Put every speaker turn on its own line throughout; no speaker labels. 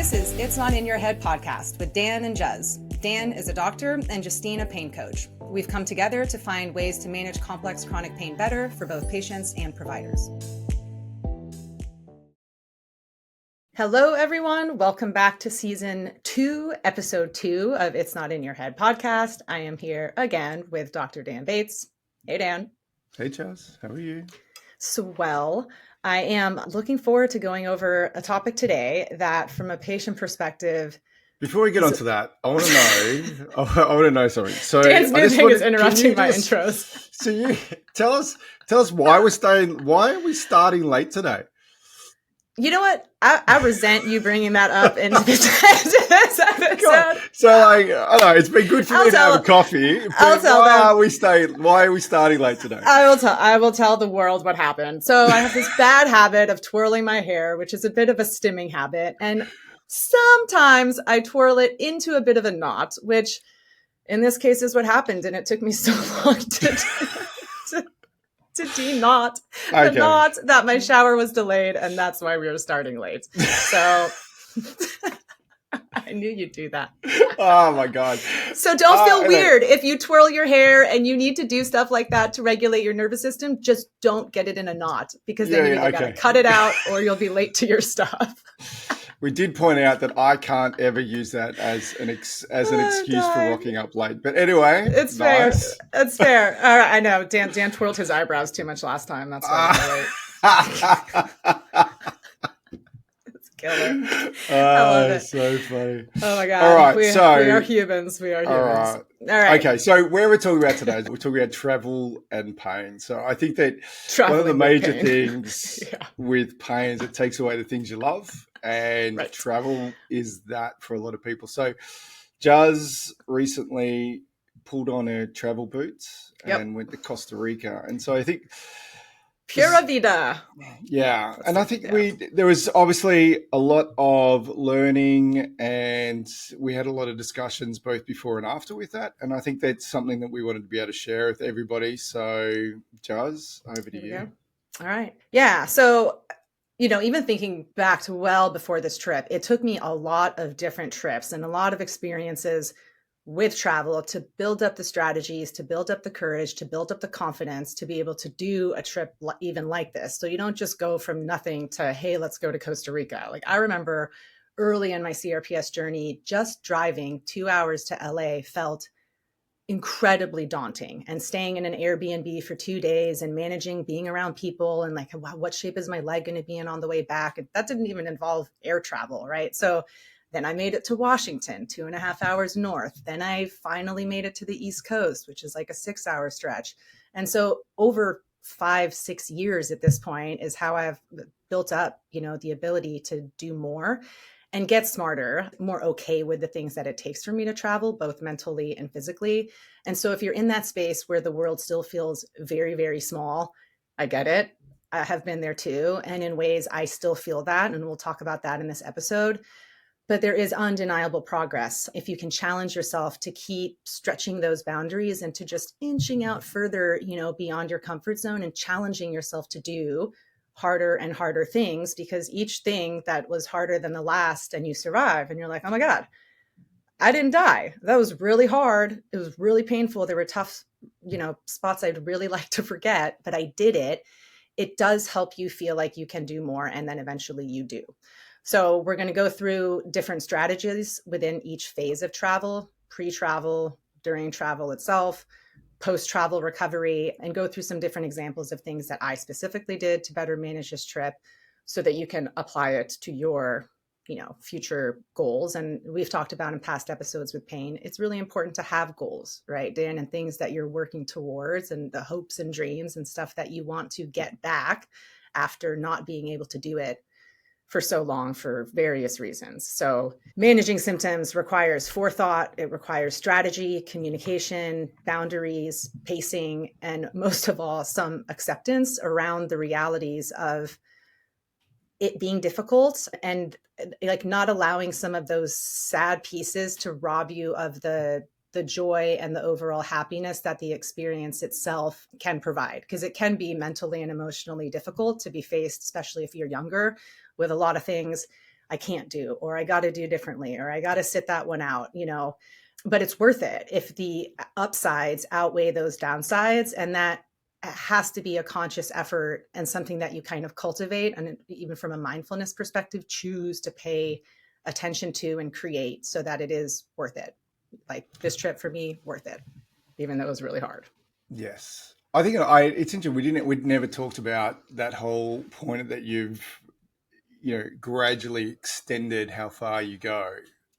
This is It's Not In Your Head podcast with Dan and Juz. Dan is a doctor and Justine a pain coach. We've come together to find ways to manage complex chronic pain better for both patients and providers. Hello, everyone. Welcome back to season 2, episode 2 of It's Not In Your Head podcast. I am here again with Dr. Dan Bates. Hey, Dan.
Hey, Jaz. How are you?
Swell. I am looking forward to going over a topic today that, from a patient perspective,
before we get onto that, I want to know. I want to know something. So
Dan's new thing is interrupting my intros.
So you tell us why we're starting. Why are we starting late today?
You know what? I resent you bringing that up into this episode.
God. So, like, I don't know. It's been good for me to have a coffee. But why are we starting late today?
I will tell the world what happened. So I have this bad habit of twirling my hair, which is a bit of a stimming habit, and sometimes I twirl it into a bit of a knot, which in this case is what happened, and it took me so long to de-knot the knot that my shower was delayed, and that's why we were starting late. So I knew you'd do that.
Oh my God.
So don't feel weird if you twirl your hair and you need to do stuff like that to regulate your nervous system. Just don't get it in a knot, because then you either gotta cut it out or you'll be late to your stuff.
We did point out that I can't ever use that as an excuse for rocking up late. But anyway,
it's nice. Fair. It's fair. All right, I know. Dan twirled his eyebrows too much last time. That's why I'm late. It's killer. I love it.
So funny.
Oh my God.
All right,
we are humans. We are humans. All right.
Okay, so where we're talking about today is we're talking about travel and pain. So I think that one of the major things with pain is it takes away the things you love. And travel is that for a lot of people. So Juz recently pulled on her travel boots and went to Costa Rica. And so I think
Pura vida.
Yeah. And I think there was obviously a lot of learning, and we had a lot of discussions both before and after with that. And I think that's something that we wanted to be able to share with everybody. So Juz, over to you.
All right. Yeah. So even thinking back to well before this trip, it took me a lot of different trips and a lot of experiences with travel to build up the strategies, to build up the courage, to build up the confidence to be able to do a trip even like this. So you don't just go from nothing to, hey, let's go to Costa Rica. Like, I remember early in my CRPS journey, just driving 2 hours to LA felt incredibly daunting, and staying in an Airbnb for 2 days and managing being around people and like, wow, what shape is my leg going to be in on the way back? And that didn't even involve air travel, right? So then I made it to Washington, 2.5 hours north. Then I finally made it to the East Coast, which is like a 6-hour stretch. And so over 5-6 years at this point is how I've built up, the ability to do more and get smarter, more okay with the things that it takes for me to travel, both mentally and physically. And so if you're in that space where the world still feels very, very small, I get it. I have been there too. And in ways I still feel that, and we'll talk about that in this episode. But there is undeniable progress if you can challenge yourself to keep stretching those boundaries and to just inching out further, beyond your comfort zone and challenging yourself to do harder and harder things, because each thing that was harder than the last and you survive and you're like, oh my God, I didn't die. That was really hard. It was really painful. There were tough, spots I'd really like to forget, but I did it. It does help you feel like you can do more, and then eventually you do. So we're going to go through different strategies within each phase of travel, pre-travel, during travel itself, post-travel recovery, and go through some different examples of things that I specifically did to better manage this trip so that you can apply it to your, future goals. And we've talked about in past episodes with pain, it's really important to have goals, right, Dan, and things that you're working towards, and the hopes and dreams and stuff that you want to get back after not being able to do it for so long for various reasons. So managing symptoms requires forethought. It requires strategy, communication, boundaries, pacing, and most of all, some acceptance around the realities of it being difficult, and like not allowing some of those sad pieces to rob you of the joy and the overall happiness that the experience itself can provide. Because it can be mentally and emotionally difficult to be faced, especially if you're younger, with a lot of things I can't do, or I got to do differently, or I got to sit that one out, but it's worth it if the upsides outweigh those downsides. And that has to be a conscious effort and something that you kind of cultivate. And even from a mindfulness perspective, choose to pay attention to and create so that it is worth it. Like this trip for me, worth it, even though it was really hard.
Yes. I think it's interesting. We'd never talked about that whole point that you've, gradually extended how far you go.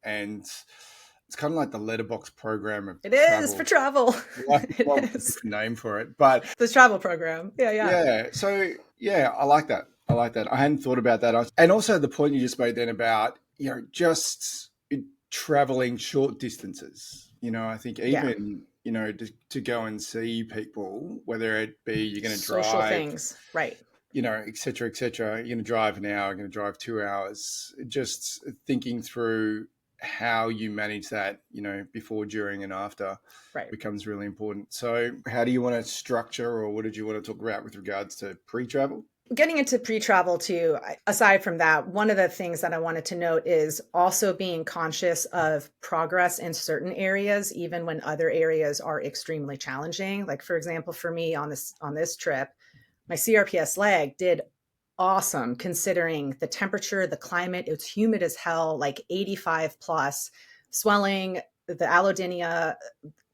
And it's kind of like the letterbox program of
it travel. Is for travel.
It is. Name for it, but
the travel program. Yeah.
So I like that. I hadn't thought about that. And also the point you just made then about, just traveling short distances. I think even, to go and see people, whether it be you're going to drive.
Social things, right.
Et cetera, et cetera. You're going to drive an hour, you're going to drive 2 hours. Just thinking through how you manage that, before, during, and after becomes really important. So how do you want to structure, or what did you want to talk about with regards to pre-travel?
Getting into pre-travel too, aside from that, one of the things that I wanted to note is also being conscious of progress in certain areas, even when other areas are extremely challenging. Like, for example, for me on this trip, my CRPS leg did awesome considering the temperature, the climate. It was humid as hell, like 85 plus, swelling, the allodynia,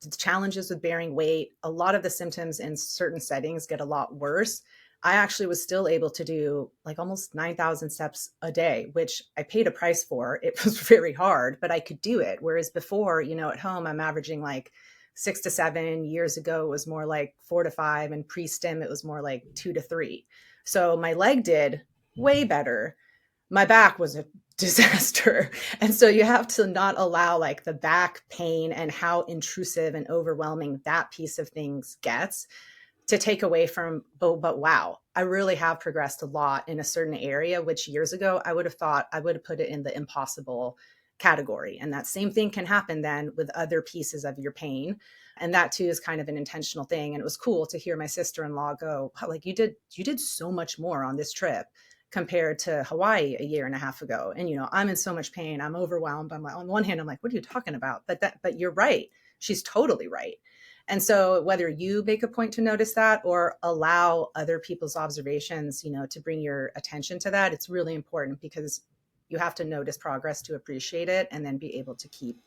the challenges with bearing weight. A lot of the symptoms in certain settings get a lot worse. I actually was still able to do like almost 9,000 steps a day, which I paid a price for. It was very hard, but I could do it. Whereas before, at home, I'm averaging like 6 to 7. Years ago, it was more like 4 to 5. And pre-stim, it was more like 2 to 3. So my leg did way better. My back was a disaster. And so you have to not allow like the back pain and how intrusive and overwhelming that piece of things gets to take away from, but wow, I really have progressed a lot in a certain area, which years ago I would have thought I would have put it in the impossible category. And that same thing can happen then with other pieces of your pain. And that too is kind of an intentional thing. And it was cool to hear my sister-in-law go, like, you did so much more on this trip compared to Hawaii a year and a half ago. And, I'm in so much pain. I'm overwhelmed. On one hand, I'm like, what are you talking about? But you're right. She's totally right. And so whether you make a point to notice that or allow other people's observations, to bring your attention to that, it's really important because you have to notice progress to appreciate it and then be able to keep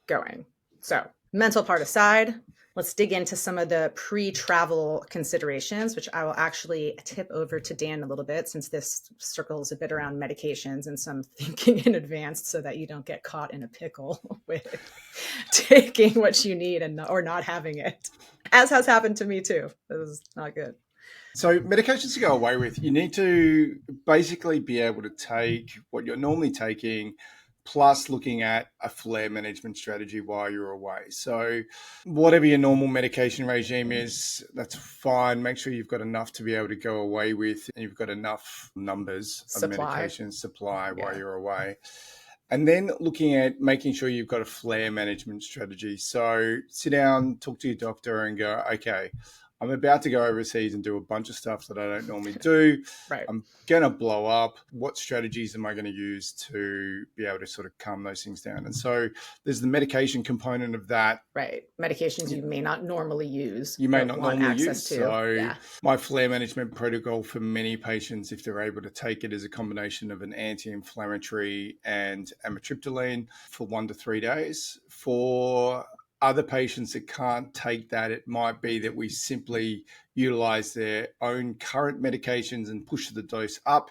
going. So mental part aside, let's dig into some of the pre-travel considerations, which I will actually tip over to Dan a little bit, since this circles a bit around medications and some thinking in advance so that you don't get caught in a pickle with taking what you need or not having it, as has happened to me too. It was not good.
So medications to go away with, you need to basically be able to take what you're normally taking, plus looking at a flare management strategy while you're away. So whatever your normal medication regime is, that's fine. Make sure you've got enough to be able to go away with, and you've got enough numbers of medication supply while you're away. And then looking at making sure you've got a flare management strategy. So sit down, talk to your doctor and go, okay, I'm about to go overseas and do a bunch of stuff that I don't normally do.
Right.
I'm going to blow up. What strategies am I going to use to be able to sort of calm those things down? And so there's the medication component of that.
Right. Medications you may not normally use.
You may not normally use. So my flare management protocol for many patients, if they're able to take it, is a combination of an anti-inflammatory and amitriptyline for 1 to 3 days. For other patients that can't take that, it might be that we simply utilize their own current medications and push the dose up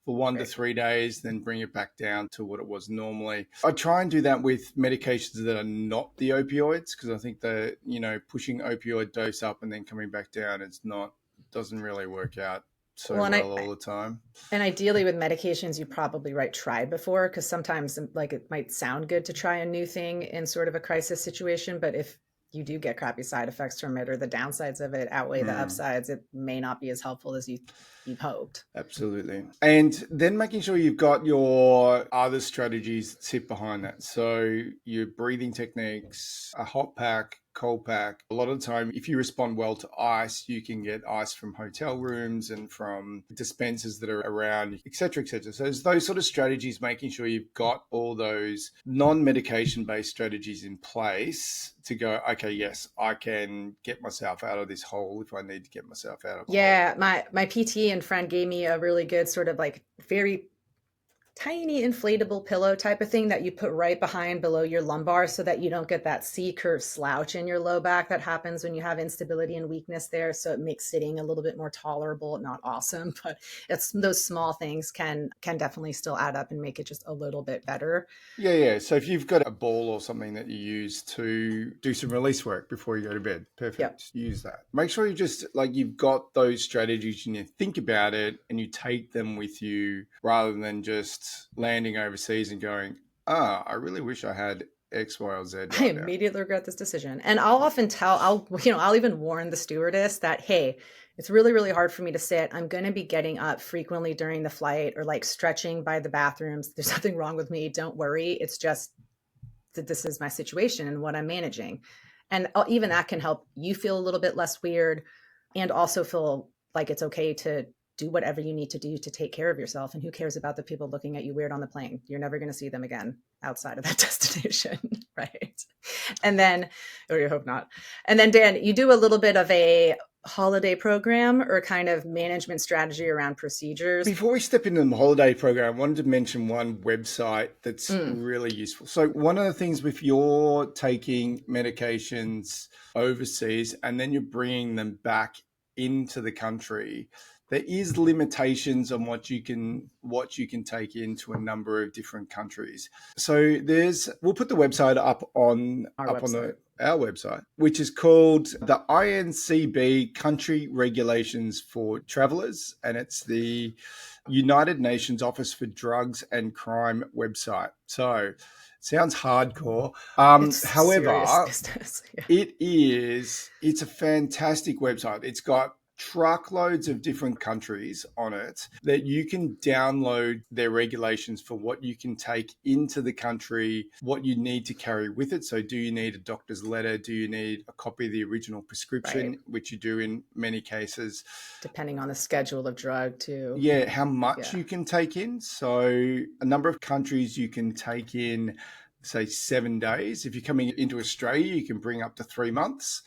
for 1 to 3 days, then bring it back down to what it was normally. I try and do that with medications that are not the opioids, because I think that, pushing opioid dose up and then coming back down, doesn't really work out all the time.
And ideally with medications, you probably tried before, because sometimes it might sound good to try a new thing in sort of a crisis situation. But if you do get crappy side effects from it, or the downsides of it outweigh the upsides, it may not be as helpful as you've hoped.
Absolutely. And then making sure you've got your other strategies that sit behind that. So your breathing techniques, a hot pack, cold pack. A lot of the time, if you respond well to ice, you can get ice from hotel rooms and from dispensers that are around, et cetera, et cetera. So there's those sort of strategies, making sure you've got all those non-medication based strategies in place to go, okay, yes, I can get myself out of this hole if I need to get myself out of a hole.
Yeah, my PT and friend gave me a really good sort of like very tiny inflatable pillow type of thing that you put right behind below your lumbar so that you don't get that C-curve slouch in your low back that happens when you have instability and weakness there. So it makes sitting a little bit more tolerable, not awesome, but it's those small things can definitely still add up and make it just a little bit better.
Yeah. So if you've got a ball or something that you use to do some release work before you go to bed, perfect. Yep. Use that. Make sure you just like you've got those strategies and you think about it and you take them with you rather than just landing overseas and going, I really wish I had X, Y, or Z. Right
I immediately regret this decision. And I'll often I'll even warn the stewardess that, hey, it's really, really hard for me to sit. I'm going to be getting up frequently during the flight or like stretching by the bathrooms. There's nothing wrong with me. Don't worry. It's just that this is my situation and what I'm managing. And even that can help you feel a little bit less weird and also feel like it's okay to do whatever you need to do to take care of yourself. And who cares about the people looking at you weird on the plane? You're never going to see them again outside of that destination, right? And then, or you hope not. And then Dan, you do a little bit of a holiday program or kind of management strategy around procedures.
Before we step into the holiday program, I wanted to mention one website that's really useful. So one of the things, if you're taking medications overseas and then you're bringing them back into the country, there is limitations on what you can take into a number of different countries. So we'll put the website up on our website, which is called the INCB Country Regulations for Travelers, and it's the United Nations Office for Drugs and Crime website. So sounds hardcore. However, it's a fantastic website. It's got truckloads of different countries on it that you can download their regulations for what you can take into the country, what you need to carry with it. So do you need a doctor's letter? Do you need a copy of the original prescription, right, which you do in many cases?
Depending on the schedule of drug too.
Yeah, how much you can take in. So a number of countries you can take in, say, 7 days. If you're coming into Australia, you can bring up to 3 months.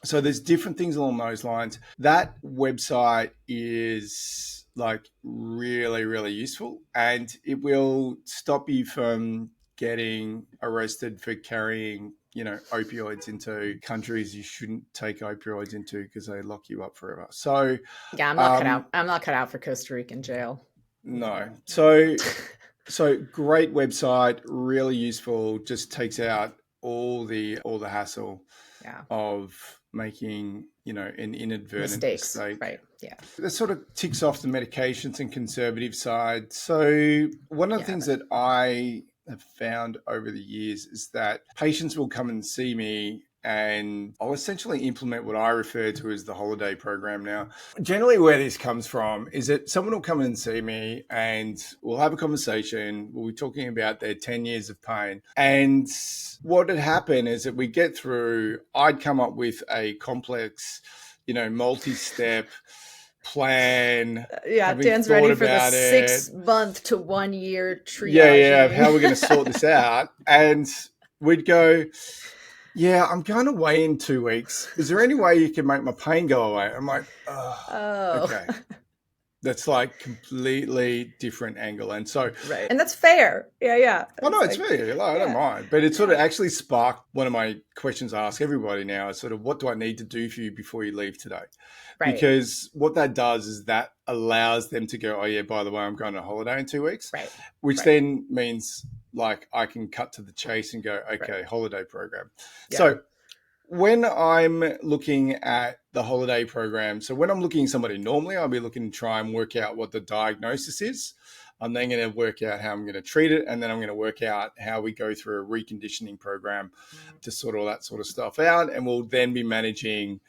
So there's different things along those lines. That website is like really, really useful, and it will stop you from getting arrested for carrying, opioids into countries you shouldn't take opioids into because they lock you up forever. So
yeah, I'm not cut out. I'm not cut out for Costa Rican jail.
No. So great website, really useful, just takes out all the hassle of making, an inadvertent mistake.
Right. Yeah.
That sort of ticks off the medications and conservative side. So one of the things that I have found over the years is that patients will come and see me and I'll essentially implement what I refer to as the holiday program now. Generally where this comes from is that someone will come and see me and we'll have a conversation. We'll be talking about their 10 years of pain. And what had happened is that we get through, I'd come up with a complex, multi-step plan.
Dan's ready for the 6 month to 1 year triage.
Yeah, how we're going to sort this out. And we'd go, yeah, I'm going away in 2 weeks. Is there any way you can make my pain go away? I'm like, oh. Okay. That's like completely different angle. And so,
right. And that's fair. Yeah.
Oh, no, it's fair. I don't mind. But it sort of actually sparked one of my questions I ask everybody now is sort of, what do I need to do for you before you leave today? Right. Because what that does is that allows them to go, oh, yeah, by the way, I'm going on holiday in 2 weeks.
Right.
Which then means like I can cut to the chase and go, okay, holiday program. Yeah. So when I'm looking at the holiday program, so when I'm looking at somebody normally, I'll be looking to try and work out what the diagnosis is. I'm then going to work out how I'm going to treat it. And then I'm going to work out how we go through a reconditioning program to sort all that sort of stuff out. And we'll then be managing,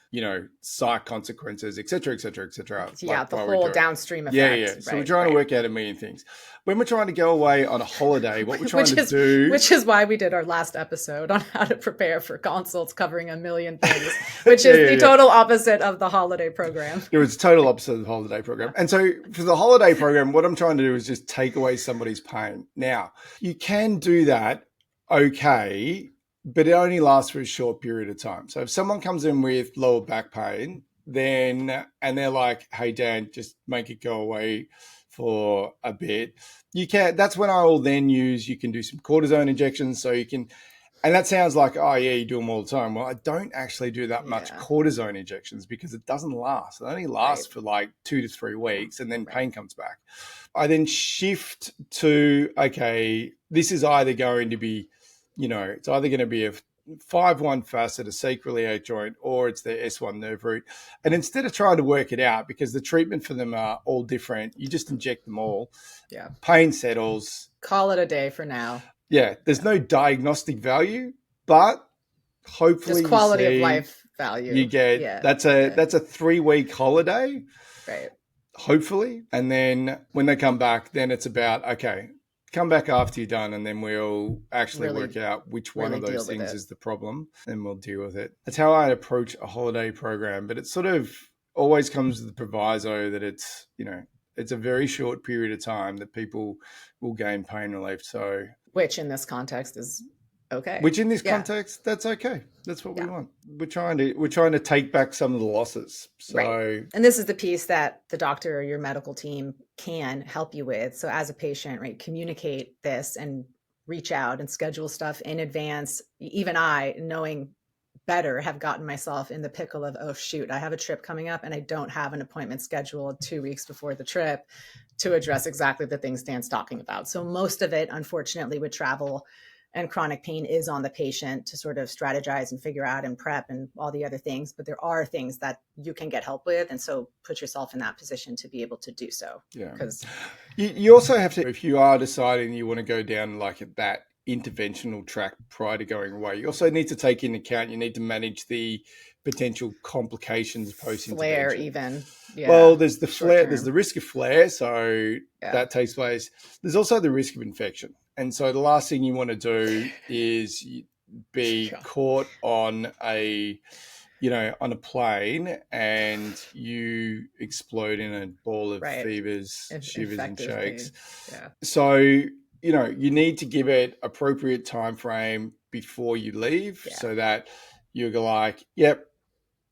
psych consequences, et cetera, et cetera, et cetera.
Yeah, the whole downstream effect.
Yeah. So we're trying to work out a million things. When we're trying to go away on a holiday, what we're trying to do...
Which is why we did our last episode on how to prepare for consults covering a million things, which is the total opposite of the holiday program.
It was total opposite of the holiday program. And so for the holiday program, what I'm trying to do is just take away somebody's pain. Now, you can do that, okay, but it only lasts for a short period of time. So if someone comes in with lower back pain, and they're like, hey, Dan, just make it go away for a bit. That's when I will then you can do some cortisone injections. So you can, and that sounds like, oh yeah, you do them all the time. Well, I don't actually do that much cortisone injections because it doesn't last. It only lasts for like 2 to 3 weeks and then pain comes back. I then shift to, okay, this is either going to be, it's either going to be a 5-1 facet, a sacroiliac joint, or it's the S1 nerve root. And instead of trying to work it out, because the treatment for them are all different, you just inject them all.
Yeah.
Pain settles.
Call it a day for now.
Yeah. There's no diagnostic value, but hopefully
just quality of life value.
You get, that's a 3-week holiday.
Right.
Hopefully. And then when they come back, then it's about, okay, come back after you're done, and then we'll actually work out which one of those things is the problem, and we'll deal with it. That's how I approach a holiday program, but it sort of always comes with the proviso that it's, it's a very short period of time that people will gain pain relief. So,
which in this context is okay.
Which in this context, that's okay. That's what we want. We're trying to take back some of the losses. So,
right. And this is the piece that the doctor or your medical team can help you with. So as a patient, right, communicate this and reach out and schedule stuff in advance. Even I, knowing better, have gotten myself in the pickle of, oh shoot, I have a trip coming up and I don't have an appointment scheduled 2 weeks before the trip to address exactly the things Dan's talking about. So most of it, unfortunately, with travel and chronic pain is on the patient to sort of strategize and figure out and prep and all the other things. But there are things that you can get help with. And so put yourself in that position to be able to do so.
Yeah.
Because
you also have to, if you are deciding you want to go down like that interventional track prior to going away, you also need to take into account, you need to manage the potential complications post-intervention.
Flare even.
Yeah. Well, there's the flare, there's the risk of flare. So that takes place. There's also the risk of infection. And so the last thing you want to do is be caught on a plane and you explode in a ball of fevers, shivers and shakes.
Yeah.
So, you need to give it appropriate time frame before you leave so that you're like, yep,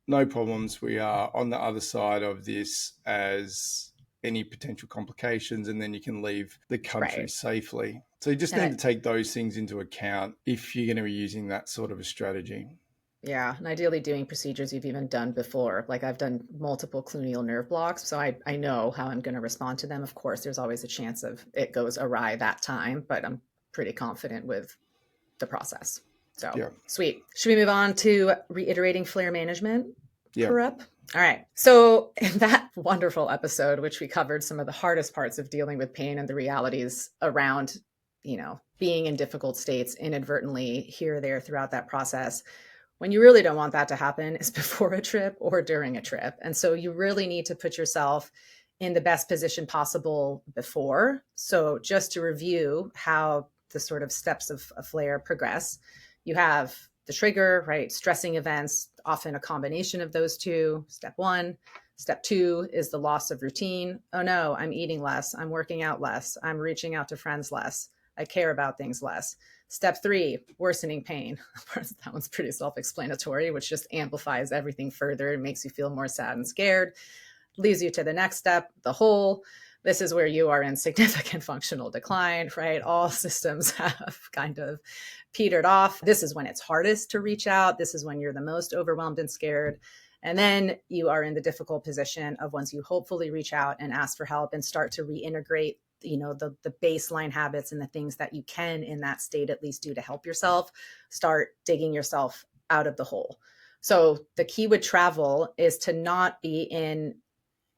no problems. We are on the other side of this as any potential complications, and then you can leave the country safely. So you just need to take those things into account if you're going to be using that sort of a strategy.
Yeah. And ideally doing procedures you've even done before. Like I've done multiple cluneal nerve blocks, so I know how I'm going to respond to them. Of course, there's always a chance of it goes awry that time, but I'm pretty confident with the process. So sweet. Should we move on to reiterating flare management?
Yeah.
All right. So in that wonderful episode, which we covered some of the hardest parts of dealing with pain and the realities around, being in difficult states inadvertently here or there throughout that process, when you really don't want that to happen is before a trip or during a trip. And so you really need to put yourself in the best position possible before. So just to review how the sort of steps of a flare progress, you have the trigger, right? Stressing events, often a combination of those two. Step 1. Step 2 is the loss of routine. Oh no, I'm eating less. I'm working out less. I'm reaching out to friends less. I care about things less. Step 3, worsening pain. That one's pretty self-explanatory, which just amplifies everything further and makes you feel more sad and scared. Leads you to the next step, the hole. This is where you are in significant functional decline, right? All systems have kind of petered off. This is when it's hardest to reach out. This is when you're the most overwhelmed and scared. And then you are in the difficult position of once you hopefully reach out and ask for help and start to reintegrate, the baseline habits and the things that you can in that state at least do to help yourself, start digging yourself out of the hole. So the key with travel is to not be in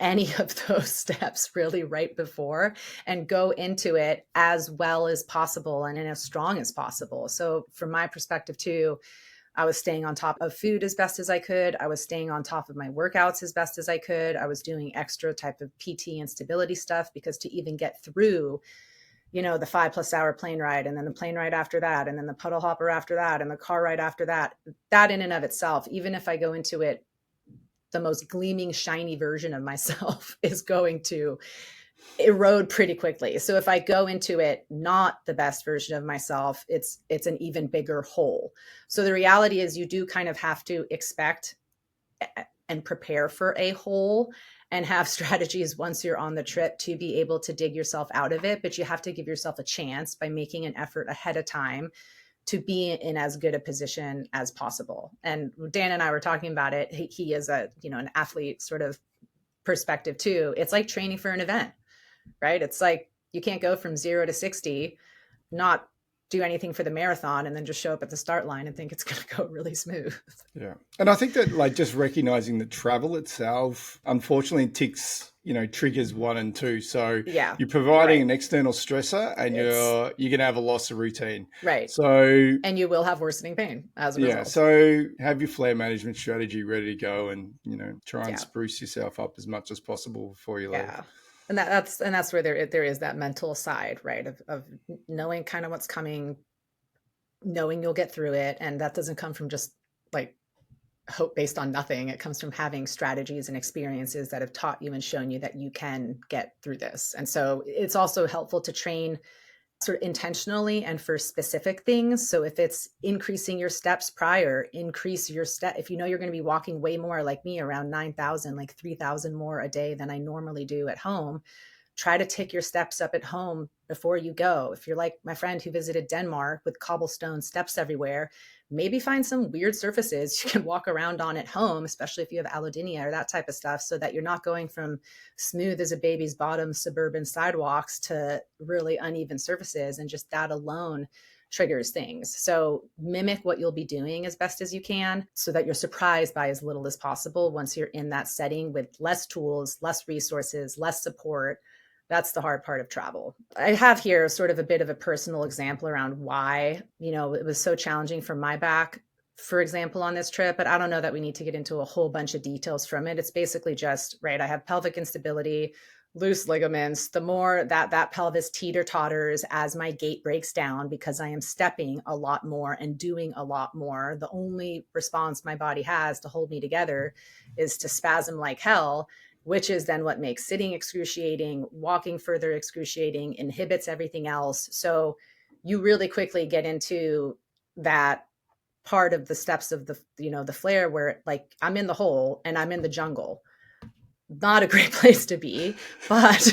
any of those steps really right before and go into it as well as possible and in as strong as possible. So from my perspective too, I was staying on top of food as best as I could. I was staying on top of my workouts as best as I could. I was doing extra type of PT and stability stuff, because to even get through, the 5+ hour plane ride, and then the plane ride after that, and then the puddle hopper after that, and the car ride after that, that in and of itself, even if I go into it the most gleaming, shiny version of myself, is going to erode pretty quickly. So if I go into it not the best version of myself, it's an even bigger hole. So the reality is you do kind of have to expect and prepare for a hole and have strategies once you're on the trip to be able to dig yourself out of it. But you have to give yourself a chance by making an effort ahead of time to be in as good a position as possible. And Dan and I were talking about it. He is an athlete sort of perspective too. It's like training for an event, right? It's like you can't go from 0 to 60, not do anything for the marathon, and then just show up at the start line and think it's going to go really smooth.
Yeah. And I think that like just recognizing that travel itself, unfortunately, ticks, triggers 1 and 2. So
yeah,
you're providing an external stressor, and you're going to have a loss of routine.
Right.
So,
and you will have worsening pain as a result.
So have your flare management strategy ready to go, and, try and spruce yourself up as much as possible before you leave.
Yeah. And that's where there is that mental side, right? Of knowing kind of what's coming, knowing you'll get through it. And that doesn't come from just like hope based on nothing. It comes from having strategies and experiences that have taught you and shown you that you can get through this. And so it's also helpful to train sort of intentionally and for specific things. So if it's increasing your steps prior, increase your step. If you know you're going to be walking way more, like me, around 9,000, like 3,000 more a day than I normally do at home, try to tick your steps up at home before you go. If you're like my friend who visited Denmark with cobblestone steps everywhere, maybe find some weird surfaces you can walk around on at home, especially if you have allodynia or that type of stuff, so that you're not going from smooth as a baby's bottom suburban sidewalks to really uneven surfaces. And just that alone triggers things. So mimic what you'll be doing as best as you can so that you're surprised by as little as possible once you're in that setting with less tools, less resources, less support. That's the hard part of travel. I have here sort of a bit of a personal example around why, it was so challenging for my back, for example, on this trip, but I don't know that we need to get into a whole bunch of details from it. It's basically just, right, I have pelvic instability, loose ligaments. The more that pelvis teeter-totters as my gait breaks down because I am stepping a lot more and doing a lot more, the only response my body has to hold me together is to spasm like hell, which is then what makes sitting excruciating, walking further excruciating, inhibits everything else. So you really quickly get into that part of the steps of the flare where like I'm in the hole and I'm in the jungle. Not a great place to be, but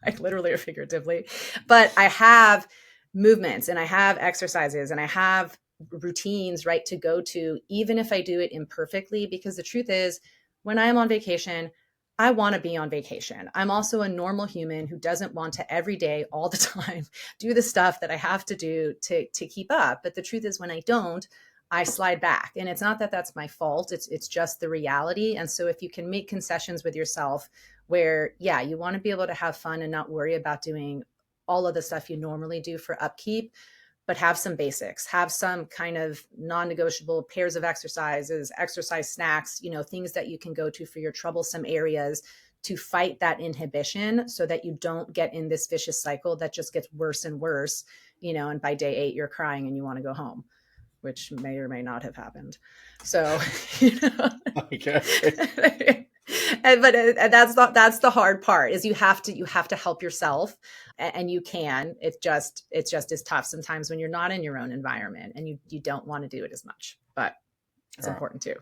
like literally or figuratively, but I have movements and I have exercises and I have routines, right, to go to, even if I do it imperfectly, because the truth is when I am on vacation, I want to be on vacation. I'm also a normal human who doesn't want to every day, all the time, do the stuff that I have to do to keep up. But the truth is when I don't, I slide back. And it's not that that's my fault. It's just the reality. And so if you can make concessions with yourself where, yeah, you want to be able to have fun and not worry about doing all of the stuff you normally do for upkeep, but have some basics, have some kind of non-negotiable pairs of exercises, exercise snacks, things that you can go to for your troublesome areas to fight that inhibition so that you don't get in this vicious cycle that just gets worse and worse, and by day 8, you're crying and you want to go home, which may or may not have happened. So, Okay. But that's the hard part is you have to help yourself, and you can. It's just as tough sometimes when you're not in your own environment and you don't want to do it as much, but it's important too.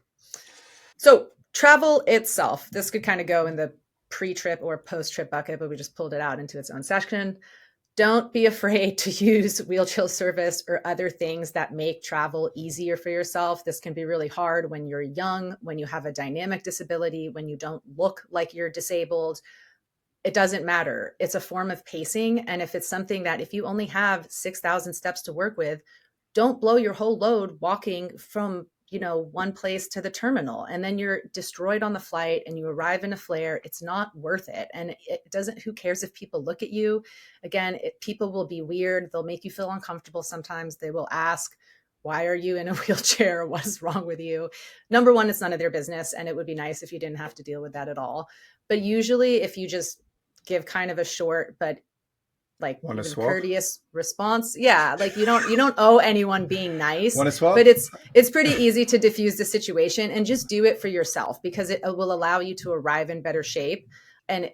So travel itself, this could kind of go in the pre-trip or post-trip bucket, but we just pulled it out into its own section. Don't be afraid to use wheel chill service or other things that make travel easier for yourself. This can be really hard when you're young, when you have a dynamic disability, when you don't look like you're disabled. It doesn't matter. It's a form of pacing. And if it's something that if you only have 6,000 steps to work with, don't blow your whole load walking from one place to the terminal, and then you're destroyed on the flight and you arrive in a flare. It's not worth it. And it doesn't, who cares if people look at you? Again, people will be weird. They'll make you feel uncomfortable. Sometimes they will ask, why are you in a wheelchair? What is wrong with you? Number one, it's none of their business. And it would be nice if you didn't have to deal with that at all. But usually if you just give kind of a short, but like even courteous response. Yeah. Like you don't owe anyone being nice, but it's pretty easy to diffuse the situation and just do it for yourself, because it will allow you to arrive in better shape. And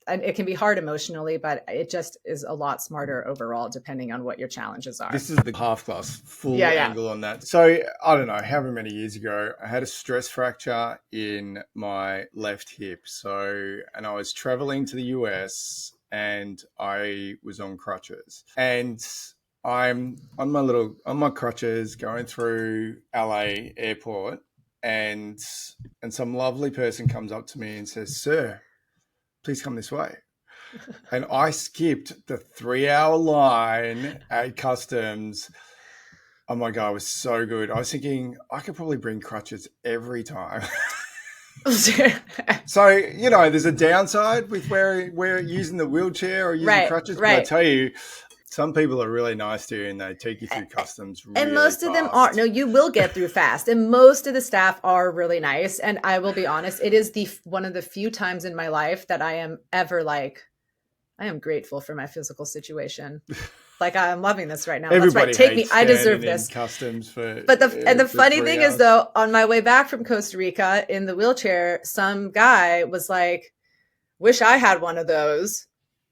it can be hard emotionally, but it just is a lot smarter overall, depending on what your challenges are.
This is the half glass full angle on that. So I don't know, however many years ago, I had a stress fracture in my left hip. And I was traveling to the US and I was on crutches, and I'm on my crutches going through LA airport, and some lovely person comes up to me and says, "Sir, please come this way." And I skipped the 3-hour line at customs. Oh my God, it was so good. I was thinking I could probably bring crutches every time. So, there's a downside with we're using the wheelchair or using crutches. But I tell you, some people are really nice to you and they take you through customs really
and most
fast.
of them are. No, you will get through fast. And most of the staff are really nice. And I will be honest, it is one of the few times in my life that I am ever like, I am grateful for my physical situation. Like, I'm loving this right now.
Everybody
that's right. Take me. I deserve this.
Customs
but the funny thing is, though, on my way back from Costa Rica in the wheelchair, some guy was like, "Wish I had one of those."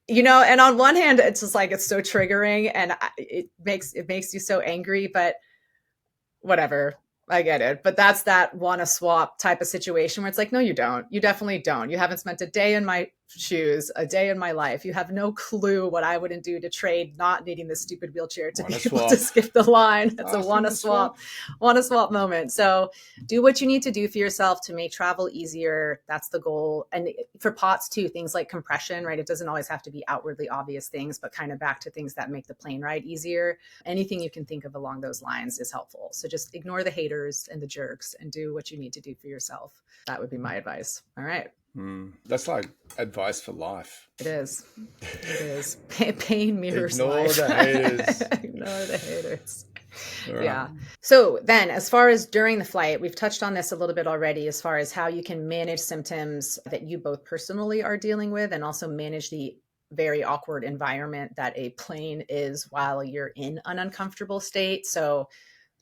And on one hand, it's just like, it's so triggering and it makes you so angry, but whatever. I get it. But that's that want to swap type of situation where it's like, no, you don't. You definitely don't. You haven't spent a day in my shoes, a day in my life. You have no clue what I wouldn't do to trade not needing this stupid wheelchair to be able to skip the line. It's a want to swap moment. So do what you need to do for yourself to make travel easier. That's the goal. And for POTS too, things like compression, right? It doesn't always have to be outwardly obvious things, but kind of back to things that make the plane ride easier. Anything you can think of along those lines is helpful. So just ignore the haters and the jerks and do what you need to do for yourself. That would be my advice. All right.
That's like advice for life.
It is. Pain mirrors
Ignore
life.
The haters.
Ignore the haters.
Right.
Yeah. So then, as far as during the flight, we've touched on this a little bit already, as far as how you can manage symptoms that you both personally are dealing with, and also manage the very awkward environment that a plane is while you're in an uncomfortable state. So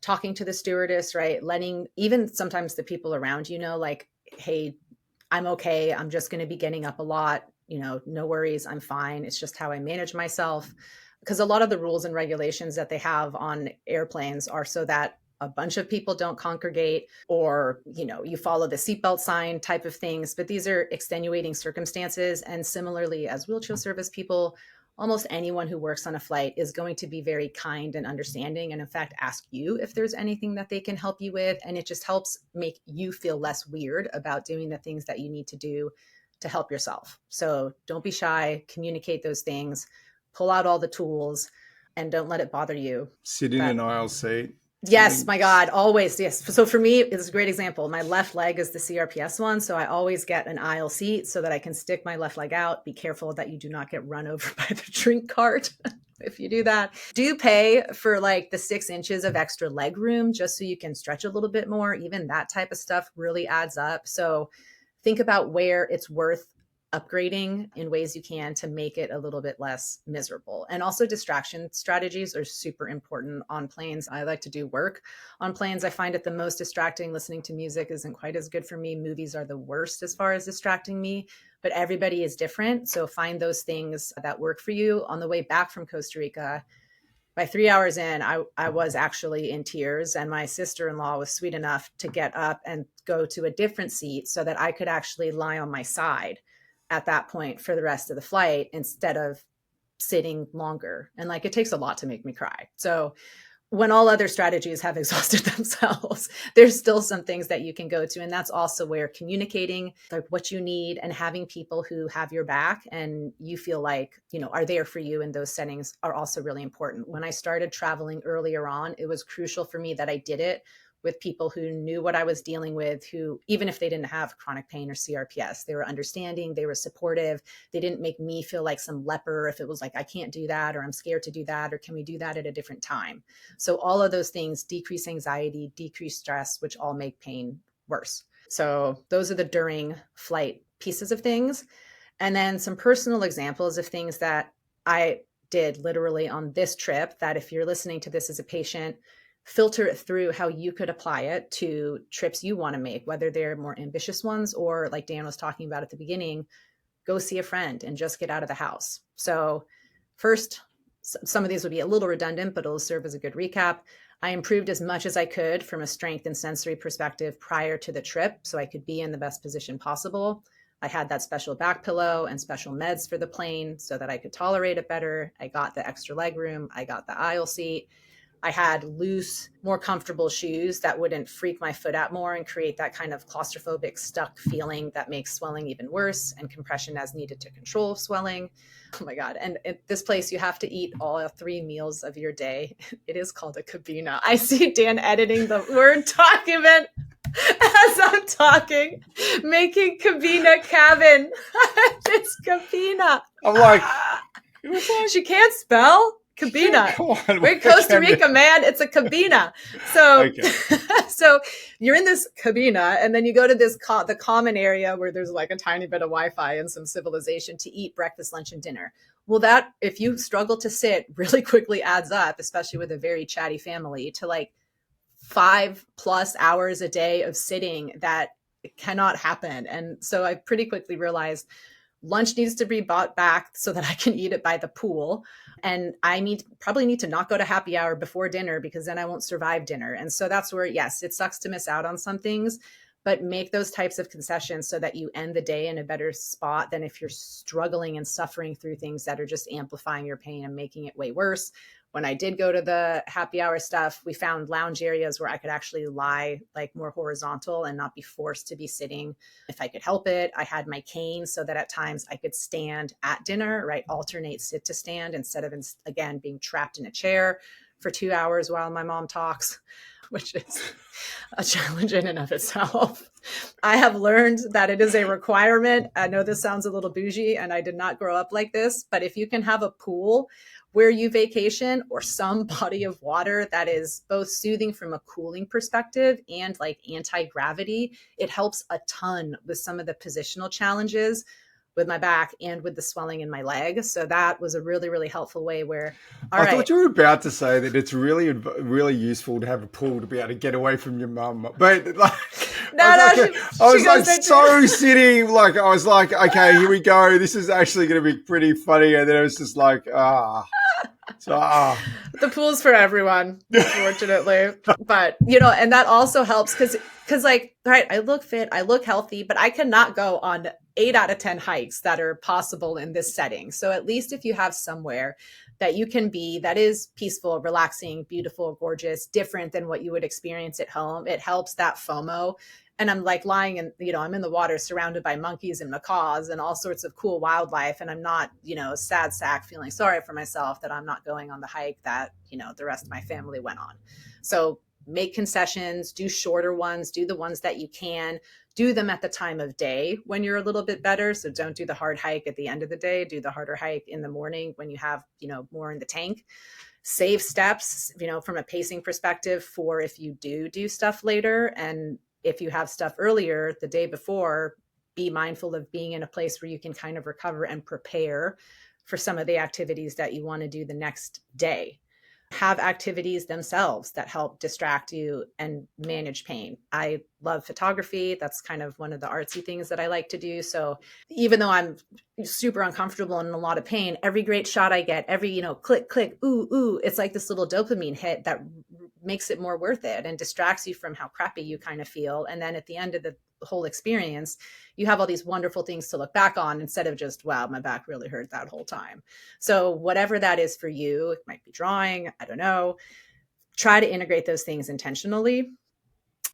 talking to the stewardess, right? Letting even sometimes the people around like, hey, I'm okay. I'm just going to be getting up a lot. No worries. I'm fine. It's just how I manage myself. Because a lot of the rules and regulations that they have on airplanes are so that a bunch of people don't congregate, or, you follow the seatbelt sign type of things. But these are extenuating circumstances. And similarly, as wheelchair service people, almost anyone who works on a flight is going to be very kind and understanding, and in fact, ask you if there's anything that they can help you with. And it just helps make you feel less weird about doing the things that you need to do to help yourself. So don't be shy, communicate those things, pull out all the tools, and don't let it bother you.
Sit in an aisle seat.
Yes, my God, always. Yes. So for me, it's a great example. My left leg is the CRPS one. So I always get an aisle seat so that I can stick my left leg out. Be careful that you do not get run over by the drink cart. If you do that, do pay for like the 6 inches of extra leg room just so you can stretch a little bit more. Even that type of stuff really adds up. So think about where it's worth upgrading in ways you can to make it a little bit less miserable. And also distraction strategies are super important on planes. I like to do work on planes. I find it the most distracting. Listening to music isn't quite as good for me. Movies are the worst as far as distracting me, but everybody is different. So find those things that work for you. On the way back from Costa Rica, by 3 hours in, I was actually in tears, and my sister-in-law was sweet enough to get up and go to a different seat so that I could actually lie on my side at that point for the rest of the flight instead of sitting longer. And like, it takes a lot to make me cry. So when all other strategies have exhausted themselves, there's still some things that you can go to. And that's also where communicating like what you need and having people who have your back and you feel like, are there for you in those settings are also really important. When I started traveling earlier on, it was crucial for me that I did it with people who knew what I was dealing with, who, even if they didn't have chronic pain or CRPS, they were understanding, they were supportive. They didn't make me feel like some leper if it was like, I can't do that, or I'm scared to do that, or can we do that at a different time? So all of those things decrease anxiety, decrease stress, which all make pain worse. So those are the during flight pieces of things. And then some personal examples of things that I did literally on this trip that if you're listening to this as a patient, filter it through how you could apply it to trips you want to make, whether they're more ambitious ones or like Dan was talking about at the beginning, go see a friend and just get out of the house. So first, some of these would be a little redundant, but it'll serve as a good recap. I improved as much as I could from a strength and sensory perspective prior to the trip, so I could be in the best position possible. I had that special back pillow and special meds for the plane so that I could tolerate it better. I got the extra leg room. I got the aisle seat. I had loose, more comfortable shoes that wouldn't freak my foot out more and create that kind of claustrophobic stuck feeling that makes swelling even worse, and compression as needed to control swelling. Oh my God. And at this place, you have to eat all 3 meals of your day. It is called a cabina. I see Dan editing the Word document as I'm talking, making cabina cabin. It's cabina.
I'm like,
she can't spell. Cabina. We're Costa Rica, man. It's a cabina. So, okay. So you're in this cabina, and then you go to this the common area where there's like a tiny bit of Wi-Fi and some civilization to eat breakfast, lunch, and dinner. Well, that if you struggle to sit, really quickly adds up, especially with a very chatty family, to like 5+ hours a day of sitting that cannot happen. And so I pretty quickly realized lunch needs to be bought back so that I can eat it by the pool. And I probably need to not go to happy hour before dinner because then I won't survive dinner. And so that's where, yes, it sucks to miss out on some things, but make those types of concessions so that you end the day in a better spot than if you're struggling and suffering through things that are just amplifying your pain and making it way worse. When I did go to the happy hour stuff, we found lounge areas where I could actually lie like more horizontal and not be forced to be sitting if I could help it. I had my cane so that at times I could stand at dinner, right? Alternate sit to stand instead of, again, being trapped in a chair for 2 hours while my mom talks, which is a challenge in and of itself. I have learned that it is a requirement. I know this sounds a little bougie and I did not grow up like this, but if you can have a pool where you vacation or some body of water that is both soothing from a cooling perspective and like anti-gravity, it helps a ton with some of the positional challenges with my back and with the swelling in my leg. So that was a really, really helpful way where,
I thought you were about to say that it's really, really useful to have a pool to be able to get away from your mum. But like, I was so sitting, like, I was like, okay, here we go. This is actually going to be pretty funny. And then it was just like,
The pool's for everyone, unfortunately. But, and that also helps because like, right, I look fit, I look healthy, but I cannot go on 8 out of 10 hikes that are possible in this setting. So at least if you have somewhere that you can be, that is peaceful, relaxing, beautiful, gorgeous, different than what you would experience at home, it helps that FOMO. And I'm like lying in, I'm in the water surrounded by monkeys and macaws and all sorts of cool wildlife. And I'm not, a sad sack feeling sorry for myself that I'm not going on the hike that, the rest of my family went on. So make concessions, do shorter ones, do the ones that you can, do them at the time of day when you're a little bit better. So don't do the hard hike at the end of the day, do the harder hike in the morning when you have, more in the tank. Save steps, from a pacing perspective for if you do stuff later. And if you have stuff earlier the day before, be mindful of being in a place where you can kind of recover and prepare for some of the activities that you want to do the next day. Have activities themselves that help distract you and manage pain. I love photography. That's kind of one of the artsy things that I like to do. So even though I'm super uncomfortable and in a lot of pain, every great shot I get, every, click, click, ooh, it's like this little dopamine hit that makes it more worth it and distracts you from how crappy you kind of feel. And then at the end of the whole experience, you have all these wonderful things to look back on instead of just, wow, my back really hurt that whole time. So whatever that is for you, it might be drawing, I don't know, try to integrate those things intentionally.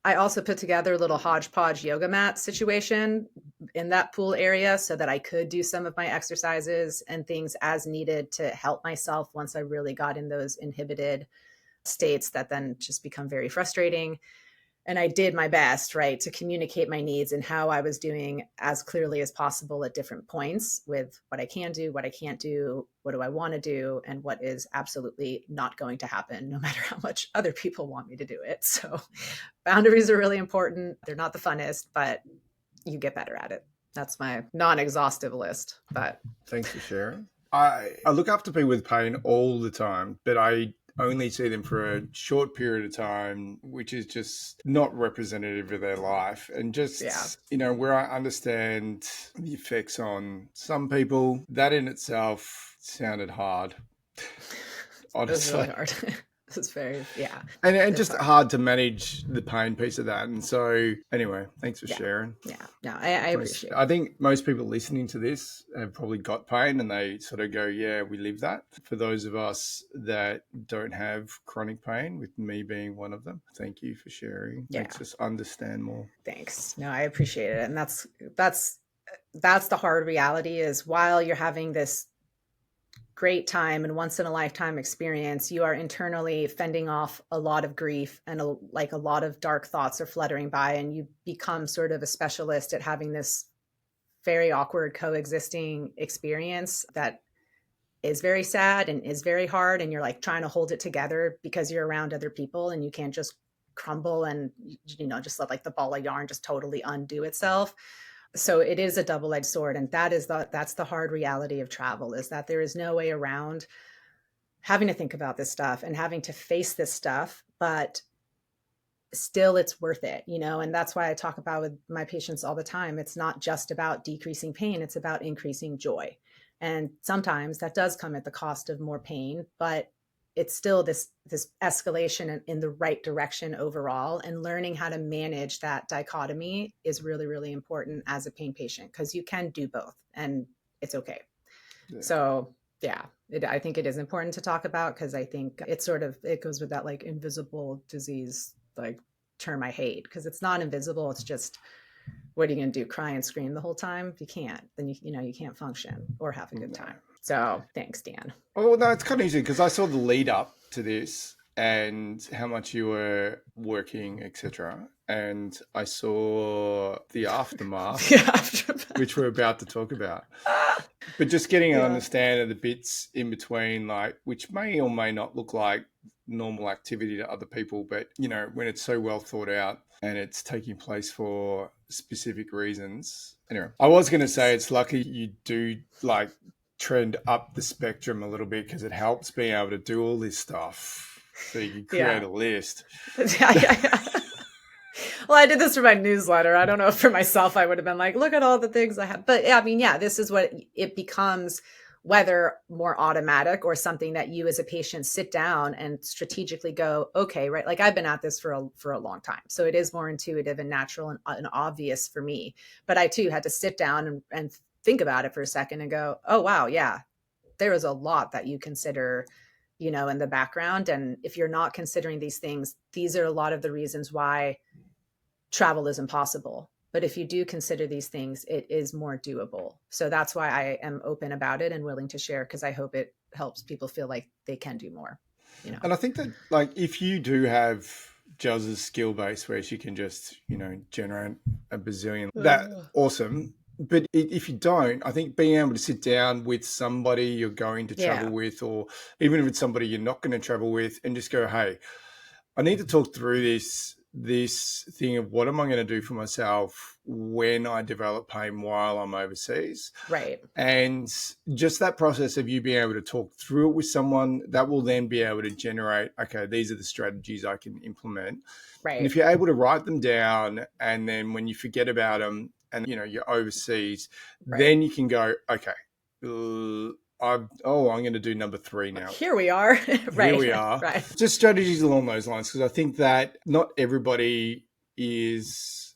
I also put together a little hodgepodge yoga mat situation in that pool area so that I could do some of my exercises and things as needed to help myself once I really got in those inhibited states that then just become very frustrating. And I did my best, right, to communicate my needs and how I was doing as clearly as possible at different points with what I can do, what I can't do, what do I want to do, and what is absolutely not going to happen, no matter how much other people want me to do it. So boundaries are really important. They're not the funnest, but you get better at it. That's my non-exhaustive list. But
thanks for sharing. I look after people with pain all the time, but I only see them for a short period of time, which is just not representative of their life. And just, where I understand the effects on some people, that in itself sounded hard. Honestly.
It was really hard. It's very,
and just hard to manage the pain piece of that. And so anyway, thanks for sharing.
I appreciate it.
I think most people listening to this have probably got pain and they sort of go, yeah, we live that. For those of us that don't have chronic pain, with me being one of them, thank you for sharing. Makes us understand more.
Thanks. No, I appreciate it. And that's the hard reality is while you're having this great time and once in a lifetime experience, you are internally fending off a lot of grief and a lot of dark thoughts are fluttering by, and you become sort of a specialist at having this very awkward coexisting experience that is very sad and is very hard. And you're like trying to hold it together because you're around other people and you can't just crumble and, just let like the ball of yarn just totally undo itself. So it is a double-edged sword. And that's the hard reality of travel, is that there is no way around having to think about this stuff and having to face this stuff, but still it's worth it, and that's why I talk about with my patients all the time. It's not just about decreasing pain. It's about increasing joy. And sometimes that does come at the cost of more pain, but it's still this escalation in the right direction overall. And learning how to manage that dichotomy is really, really important as a pain patient, because you can do both and it's okay. Yeah. So I think it is important to talk about, because I think it goes with that like invisible disease like term I hate, because it's not invisible. It's just, what are you going to do? Cry and scream the whole time? If you can't, then you can't function or have a good time. So thanks, Dan.
Oh, no, it's kind of easy because I saw the lead up to this and how much you were working, etc. And I saw the aftermath, which we're about to talk about. But just getting an understanding of the bits in between, like, which may or may not look like normal activity to other people, but when it's so well thought out and it's taking place for specific reasons. Anyway, I was going to say it's lucky you do like trend up the spectrum a little bit, because it helps being able to do all this stuff so you can create a list.
Well, I did this for my newsletter. I don't know if for myself I would have been like, look at all the things I have. But I mean, this is what it becomes, whether more automatic or something that you as a patient sit down and strategically go, okay, right. Like I've been at this for a long time. So it is more intuitive and natural and obvious for me. But I too had to sit down and think about it for a second and go, oh, wow. Yeah, there is a lot that you consider, in the background. And if you're not considering these things, these are a lot of the reasons why travel is impossible. But if you do consider these things, it is more doable. So that's why I am open about it and willing to share, because I hope it helps people feel like they can do more.
And I think that, like, if you do have Jaz's skill base where she can just, generate a bazillion, that awesome. But if you don't, I think being able to sit down with somebody you're going to travel with, or even if it's somebody you're not going to travel with, and just go, hey, I need to talk through this thing of what am I going to do for myself when I develop pain while I'm overseas.
Right.
And just that process of you being able to talk through it with someone, that will then be able to generate, okay, these are the strategies I can implement.
Right.
And if you're able to write them down, and then when you forget about them and, you're overseas, then you can go, okay, I'm going to do number 3 now.
Here we are. Right.
Here we are.
Right.
Just strategies along those lines, because I think that not everybody is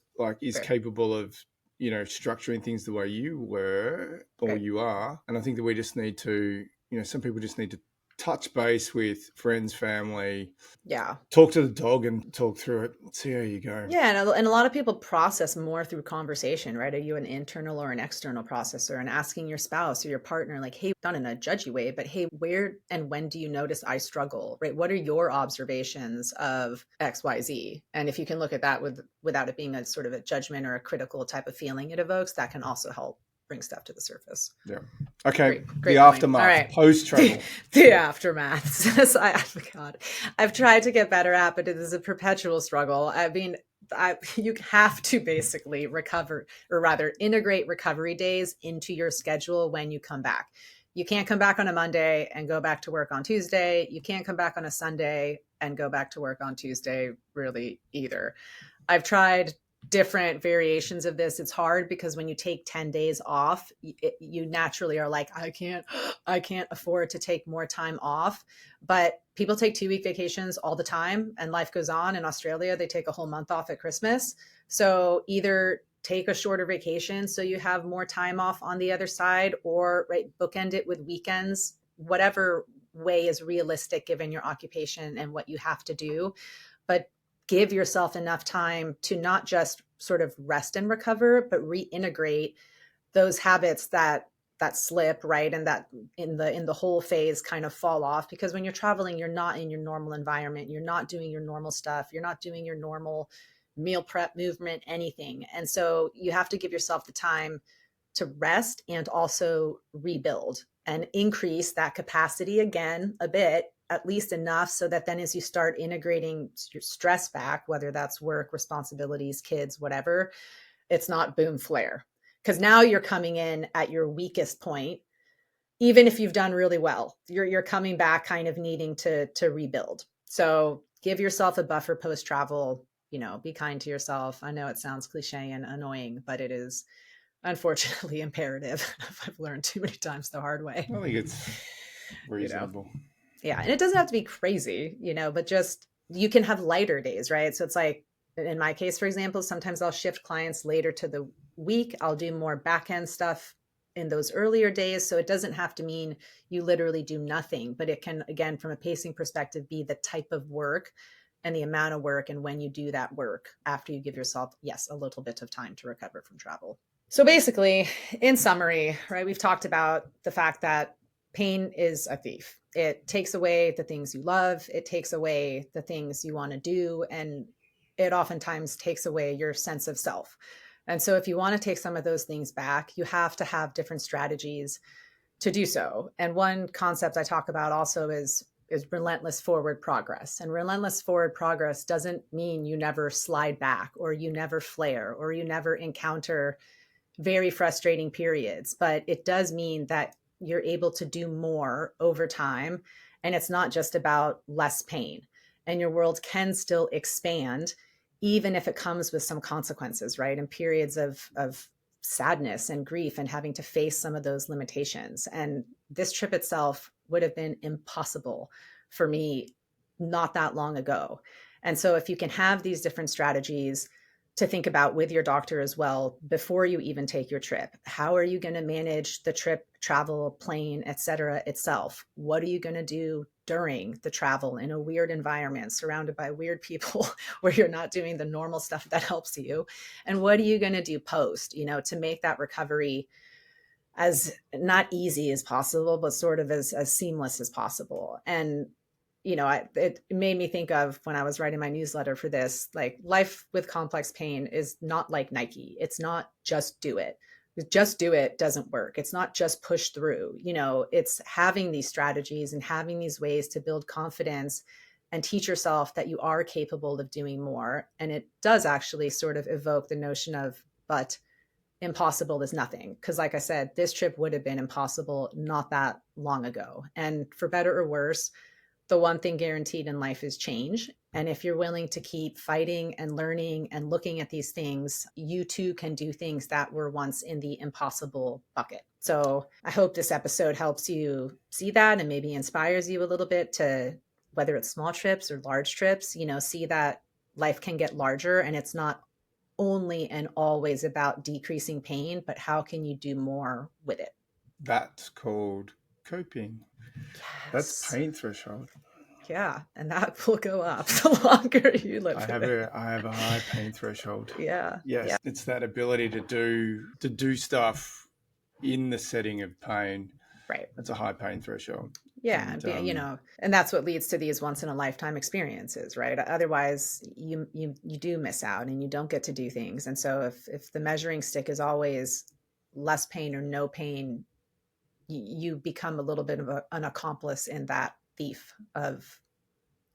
capable of, structuring things the way you were or you are. And I think that we just need to, some people just need to touch base with friends, family.
Yeah.
Talk to the dog and talk through it. See how you go.
Yeah, and a lot of people process more through conversation, right? Are you an internal or an external processor? And asking your spouse or your partner, like, hey, not in a judgy way, but hey, where and when do you notice I struggle, right? What are your observations of XYZ? And if you can look at that without it being a sort of a judgment or a critical type of feeling it evokes, that can also help bring stuff to the surface.
Yeah. Okay.
Great
The
point.
aftermath,
All right.
post-travel.
The aftermath. God, I've tried to get better at, but it is a perpetual struggle. I mean, you have to basically recover, or rather integrate recovery days into your schedule when you come back. You can't come back on a Monday and go back to work on Tuesday. You can't come back on a Sunday and go back to work on Tuesday, really, either. I've tried different variations of this. It's hard because when you take 10 days off, you naturally are like, I can't afford to take more time off. But people take 2-week vacations all the time and life goes on. In Australia, they take a whole month off at Christmas. So either take a shorter vacation so you have more time off on the other side, or bookend it with weekends, whatever way is realistic given your occupation and what you have to do. But give yourself enough time to not just sort of rest and recover, but reintegrate those habits that slip, right? And that in the whole phase kind of fall off, because when you're traveling, you're not in your normal environment. You're not doing your normal stuff. You're not doing your normal meal prep, movement, anything. And so you have to give yourself the time to rest and also rebuild and increase that capacity again a bit, at least enough so that then as you start integrating your stress back, whether that's work, responsibilities, kids, whatever, it's not boom flare. Because now you're coming in at your weakest point. Even if you've done really well, you're coming back kind of needing to rebuild. So give yourself a buffer post travel, be kind to yourself. I know it sounds cliche and annoying, but it is unfortunately imperative. I've learned too many times the hard way.
I think it's reasonable.
Yeah. And it doesn't have to be crazy, but just you can have lighter days, right? So it's like in my case, for example, sometimes I'll shift clients later to the week. I'll do more back end stuff in those earlier days. So it doesn't have to mean you literally do nothing, but it can, again, from a pacing perspective, be the type of work and the amount of work and when you do that work after you give yourself, yes, a little bit of time to recover from travel. So basically, in summary, right, we've talked about the fact that pain is a thief. It takes away the things you love. It takes away the things you want to do. And it oftentimes takes away your sense of self. And so if you want to take some of those things back, you have to have different strategies to do so. And one concept I talk about also is relentless forward progress. And relentless forward progress doesn't mean you never slide back or you never flare or you never encounter very frustrating periods, but it does mean that you're able to do more over time. And it's not just about less pain, and your world can still expand, even if it comes with some consequences, right? And periods of sadness and grief and having to face some of those limitations. And this trip itself would have been impossible for me not that long ago. And so if you can have these different strategies to think about with your doctor as well before you even take your trip. How are you going to manage the trip, travel, plane, etc. itself? What are you going to do during the travel in a weird environment surrounded by weird people where you're not doing the normal stuff that helps you? And what are you going to do post, to make that recovery as not easy as possible, but sort of as seamless as possible? And it made me think of when I was writing my newsletter for this, like life with complex pain is not like Nike. It's not just do it. Just do it doesn't work. It's not just push through, it's having these strategies and having these ways to build confidence and teach yourself that you are capable of doing more. And it does actually sort of evoke the notion of, but impossible is nothing. Because like I said, this trip would have been impossible not that long ago. And for better or worse, the one thing guaranteed in life is change. And if you're willing to keep fighting and learning and looking at these things, you too can do things that were once in the impossible bucket. So I hope this episode helps you see that and maybe inspires you a little bit to, whether it's small trips or large trips, see that life can get larger and it's not only and always about decreasing pain, but how can you do more with it?
That's called coping. That's pain threshold.
Yeah, and that will go up the longer you live.
I have a high pain threshold.
Yeah.
Yes,
yeah.
It's that ability to do stuff in the setting of pain.
Right.
That's a high pain threshold.
Yeah, and, and that's what leads to these once in a lifetime experiences, right? Otherwise, you do miss out and you don't get to do things. And so if the measuring stick is always less pain or no pain, you become a little bit of an accomplice in that thief of,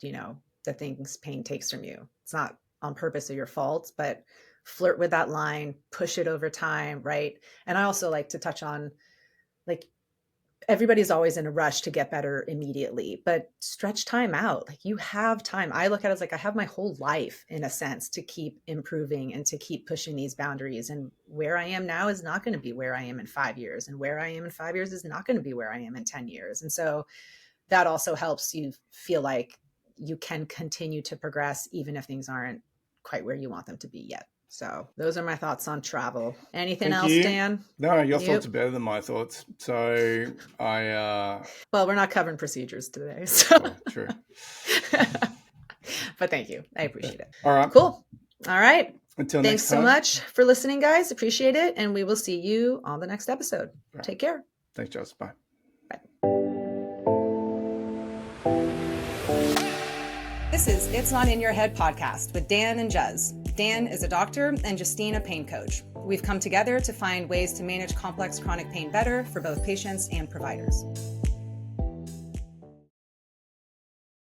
the things pain takes from you. It's not on purpose or your fault, but flirt with that line, push it over time, right? And I also like to touch on, like, everybody's always in a rush to get better immediately, but stretch time out. Like, you have time. I look at it as like I have my whole life, in a sense, to keep improving and to keep pushing these boundaries. And where I am now is not going to be where I am in 5 years. And where I am in 5 years is not going to be where I am in 10 years. And so that also helps you feel like you can continue to progress, even if things aren't quite where you want them to be yet. So those are my thoughts on travel. Anything else, Dan?
No, your thoughts are better than my thoughts. So
well, we're not covering procedures today. So.
Well, true.
But thank you. I appreciate it.
All right.
Cool. All right.
Until
Thanks
next time.
so much for listening, guys. Appreciate it. And we will see you on the next episode. Right. Take care.
Thanks, Joss. Bye.
Bye. This is It's Not In Your Head podcast with Dan and Juz. Dan is a doctor and Justine a pain coach. We've come together to find ways to manage complex chronic pain better for both patients and providers.